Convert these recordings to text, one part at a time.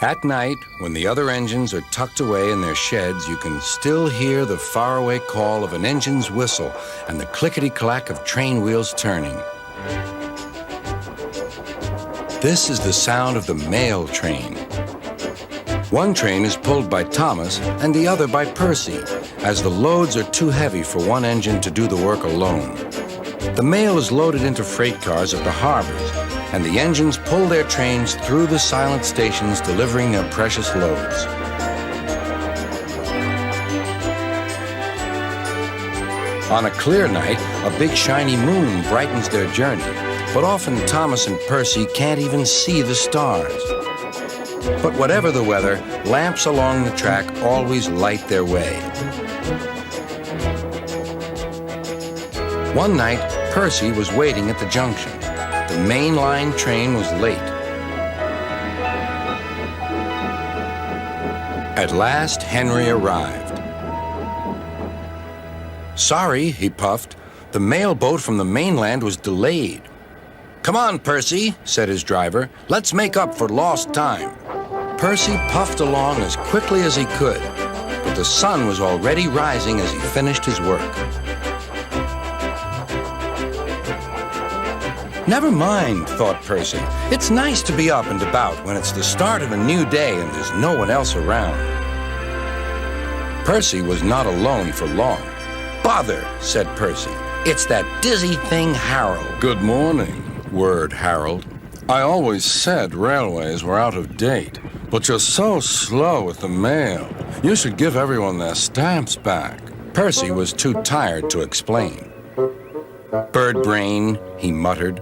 At night, when the other engines are tucked away in their sheds, you can still hear the faraway call of an engine's whistle and the clickety-clack of train wheels turning. This is the sound of the mail train. One train is pulled by Thomas and the other by Percy, as the loads are too heavy for one engine to do the work alone. The mail is loaded into freight cars at the harbors, and the engines pull their trains through the silent stations, delivering their precious loads. On a clear night, a big shiny moon brightens their journey, but often Thomas and Percy can't even see the stars. But whatever the weather, lamps along the track always light their way. One night, Percy was waiting at the junction. The main line train was late. At last, Henry arrived. "Sorry," he puffed. "The mail boat from the mainland was delayed." "Come on, Percy," said his driver. "Let's make up for lost time." Percy puffed along as quickly as he could, but the sun was already rising as he finished his work. "Never mind," thought Percy. "It's nice to be up and about when it's the start of a new day and there's no one else around." Percy was not alone for long. "Bother," said Percy. "It's that dizzy thing, Harold." "Good morning," whirred Harold. "I always said railways were out of date, but you're so slow with the mail. You should give everyone their stamps back." Percy was too tired to explain. "Bird brain," he muttered.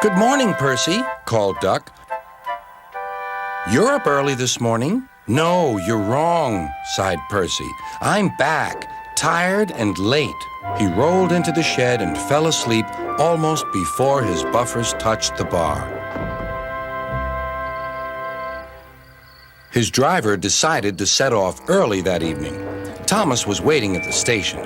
"Good morning, Percy," called Duck. "You're up early this morning?" "No, you're wrong," sighed Percy. "I'm back, tired and late." He rolled into the shed and fell asleep almost before his buffers touched the bar. His driver decided to set off early that evening. Thomas was waiting at the station.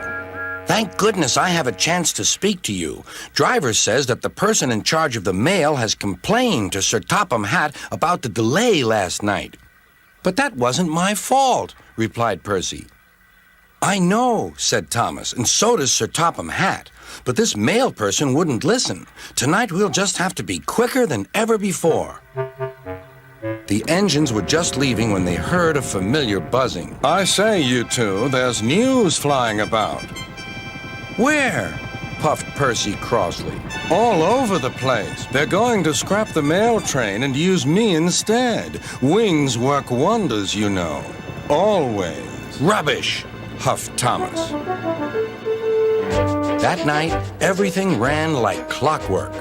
"Thank goodness I have a chance to speak to you. Driver says that the person in charge of the mail has complained to Sir Topham Hatt about the delay last night." "But that wasn't my fault," replied Percy. "I know," said Thomas, "and so does Sir Topham Hatt. But this mail person wouldn't listen. Tonight we'll just have to be quicker than ever before." The engines were just leaving when they heard a familiar buzzing. "I say, you two, there's news flying about." "Where?" puffed Percy crossly. "All over the place. They're going to scrap the mail train and use me instead. Wings work wonders, you know. Always." "Rubbish," huffed Thomas. That night, everything ran like clockwork.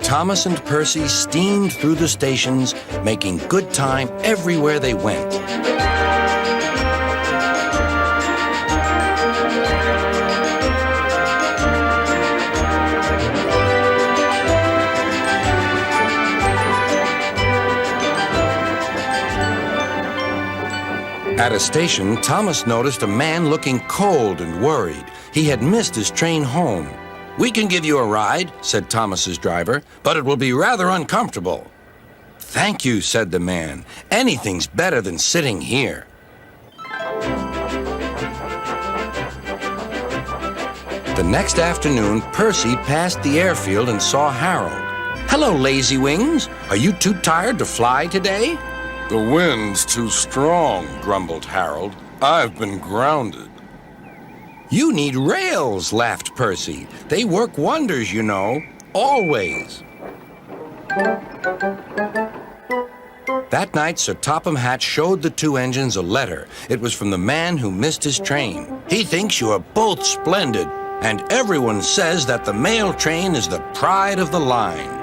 Thomas and Percy steamed through the stations, making good time everywhere they went. At a station, Thomas noticed a man looking cold and worried. He had missed his train home. "We can give you a ride," said Thomas's driver, "but it will be rather uncomfortable." "Thank you," said the man. "Anything's better than sitting here." The next afternoon, Percy passed the airfield and saw Harold. "Hello, Lazy Wings. Are you too tired to fly today?" "The wind's too strong," grumbled Harold. "I've been grounded." "You need rails," laughed Percy. "They work wonders, you know. Always." That night, Sir Topham Hatt showed the two engines a letter. It was from the man who missed his train. "He thinks you are both splendid, and everyone says that the mail train is the pride of the line."